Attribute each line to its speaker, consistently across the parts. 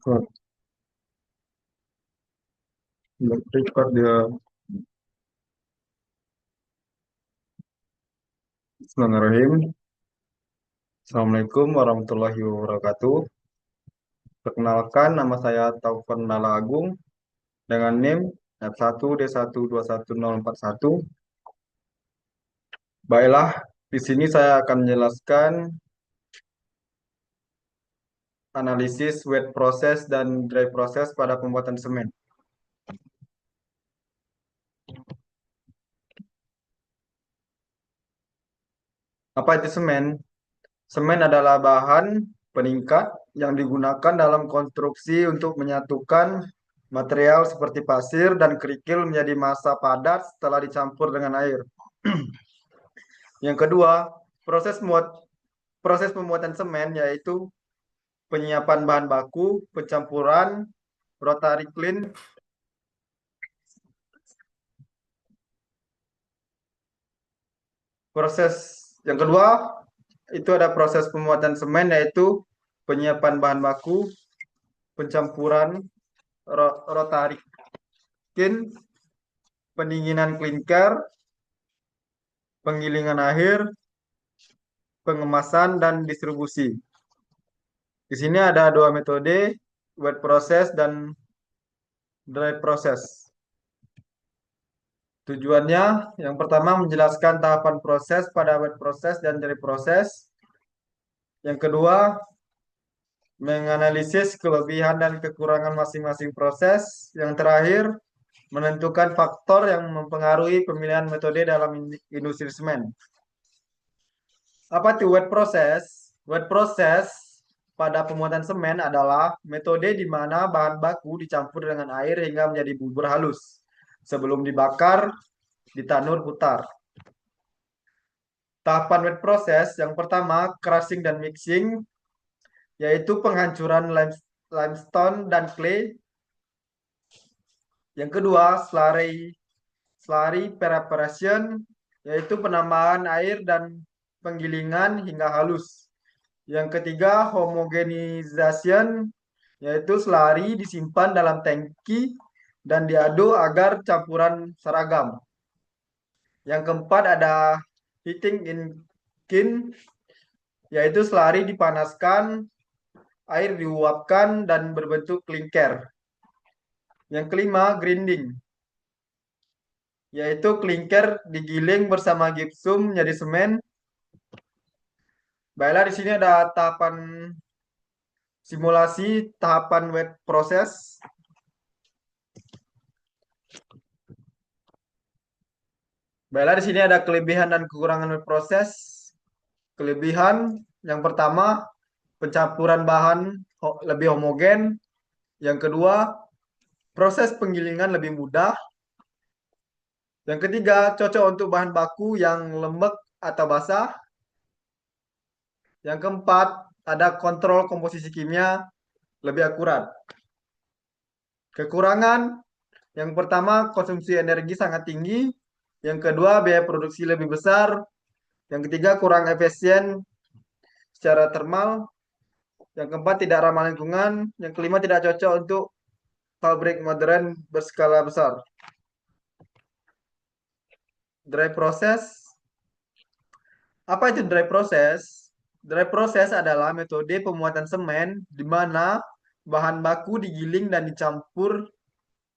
Speaker 1: Record, record dia. Bismillahirrahmanirrahim. Assalamualaikum warahmatullahi wabarakatuh. Perkenalkan, nama saya Taufan Nala Agung dengan NIM F1D1214041. Baiklah, di sini saya akan menjelaskan analisis wet process dan dry process pada pembuatan semen. Apa itu semen? Semen adalah bahan peningkat yang digunakan dalam konstruksi untuk menyatukan material seperti pasir dan kerikil menjadi massa padat setelah dicampur dengan air. Yang kedua, proses pembuatan semen yaitu penyiapan bahan baku, pencampuran, rotary kiln, proses yang kedua itu ada proses pembuatan semen yaitu penyiapan bahan baku, pencampuran, rotary kiln, pendinginan klinker, penggilingan akhir, pengemasan, dan distribusi. Di sini ada dua metode, wet process dan dry process. Tujuannya yang pertama menjelaskan tahapan proses pada wet process dan dry process. Yang kedua, menganalisis kelebihan dan kekurangan masing-masing proses. Yang terakhir, menentukan faktor yang mempengaruhi pemilihan metode dalam industri semen. Apa itu wet process? Wet process pada pembuatan semen adalah metode di mana bahan baku dicampur dengan air hingga menjadi bubur halus. Sebelum dibakar, ditanur putar. Tahapan wet process yang pertama, crushing dan mixing, yaitu penghancuran limestone dan clay. Yang kedua, slurry preparation, yaitu penambahan air dan penggilingan hingga halus. Yang ketiga, homogenization, yaitu slurry disimpan dalam tangki dan diaduk agar campuran seragam. Yang keempat ada heating in kiln, yaitu slurry dipanaskan, air diuapkan dan berbentuk klinker. Yang kelima, grinding, yaitu klinker digiling bersama gipsum menjadi semen. Baiklah, di sini ada tahapan simulasi tahapan wet process. Baiklah, di sini ada kelebihan dan kekurangan wet process. Kelebihan yang pertama, pencampuran bahan lebih homogen. Yang kedua, proses penggilingan lebih mudah. Yang ketiga, cocok untuk bahan baku yang lembek atau basah. Yang keempat, ada kontrol komposisi kimia lebih akurat. Kekurangan, yang pertama, konsumsi energi sangat tinggi. Yang kedua, biaya produksi lebih besar. Yang ketiga, kurang efisien secara termal. Yang keempat, tidak ramah lingkungan. Yang kelima, tidak cocok untuk pabrik modern berskala besar. Dry process. Apa itu dry process? Dry process adalah metode pembuatan semen di mana bahan baku digiling dan dicampur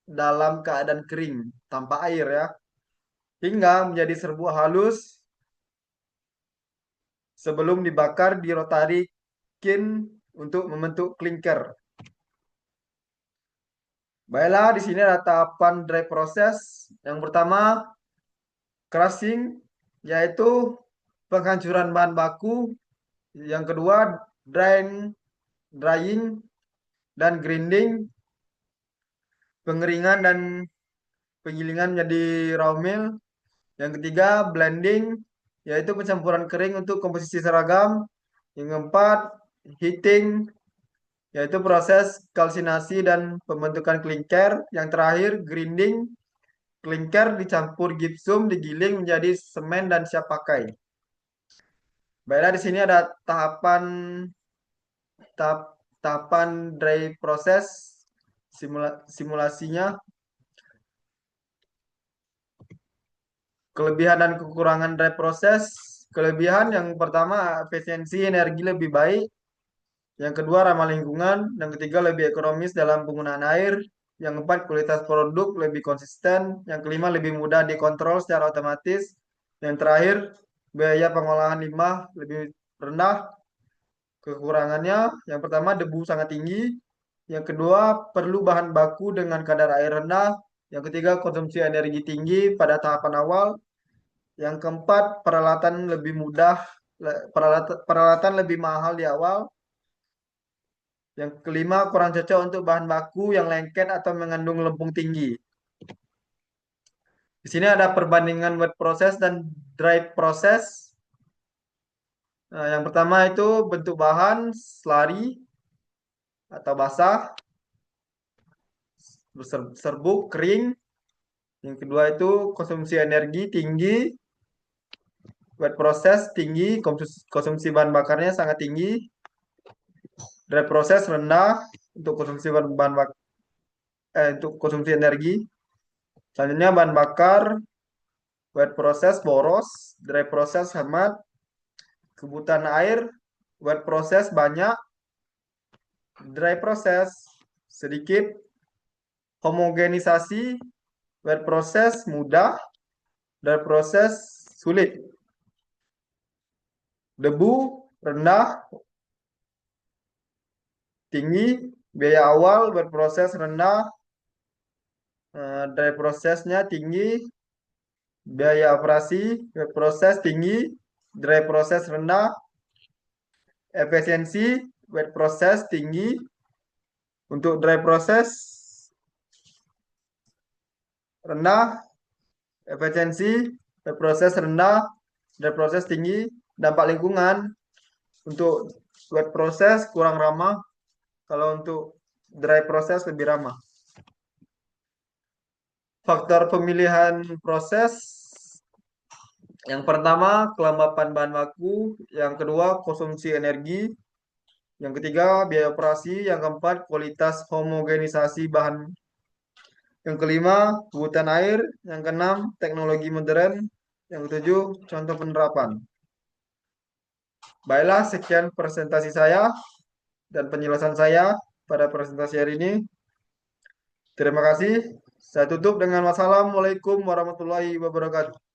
Speaker 1: dalam keadaan kering tanpa air ya, hingga menjadi serbuk halus sebelum dibakar di rotary kiln untuk membentuk klinker. Baiklah, di sini ada tahapan dry process. Yang pertama, crushing, yaitu penghancuran bahan baku. Yang kedua, drying dan grinding, pengeringan dan penggilingan menjadi raw mill. Yang ketiga, blending, yaitu pencampuran kering untuk komposisi seragam. Yang keempat, heating, yaitu proses kalsinasi dan pembentukan klinker. Yang terakhir, grinding, klinker dicampur gipsum, digiling menjadi semen dan siap pakai. Baiklah, di sini ada tahap tahapan dry proses simulasinya. Kelebihan dan kekurangan dry proses. Kelebihan yang pertama, efisiensi energi lebih baik. Yang kedua, ramah lingkungan. Yang ketiga, lebih ekonomis dalam penggunaan air. Yang keempat, kualitas produk lebih konsisten. Yang kelima, lebih mudah dikontrol secara otomatis. Yang terakhir, biaya pengolahan limbah lebih rendah. Kekurangannya, yang pertama, debu sangat tinggi. Yang kedua, perlu bahan baku dengan kadar air rendah. Yang ketiga, konsumsi energi tinggi pada tahapan awal. Yang keempat, peralatan lebih mudah, peralatan lebih mahal di awal. Yang kelima, kurang cocok untuk bahan baku yang lengket atau mengandung lempung tinggi. Di sini ada perbandingan wet process dan dry process. Nah, yang pertama itu bentuk bahan slurry atau basah, serbuk, kering. Yang kedua itu konsumsi energi tinggi, wet process tinggi, konsumsi bahan bakarnya sangat tinggi. Dry process rendah untuk konsumsi untuk konsumsi energi. Selanjutnya bahan bakar, wet process boros, dry process hemat, kebutuhan air, wet process banyak, dry process sedikit, homogenisasi, wet process mudah, dry process sulit. Debu rendah, tinggi, biaya awal, wet process rendah, dry processnya tinggi, biaya operasi, wet process tinggi, dry process rendah, efisiensi, wet process tinggi. Untuk dry process rendah, efisiensi, wet process rendah, dry process tinggi. Dampak lingkungan, untuk wet process kurang ramah, kalau untuk dry process lebih ramah. Faktor pemilihan proses. Yang pertama, kelembapan bahan baku. Yang kedua, konsumsi energi. Yang ketiga, biaya operasi. Yang keempat, kualitas homogenisasi bahan. Yang kelima, kebutuhan air. Yang keenam, teknologi modern. Yang ketujuh, contoh penerapan. Baiklah, sekian presentasi saya dan penjelasan saya pada presentasi hari ini. Terima kasih. Saya tutup dengan wassalamualaikum warahmatullahi wabarakatuh.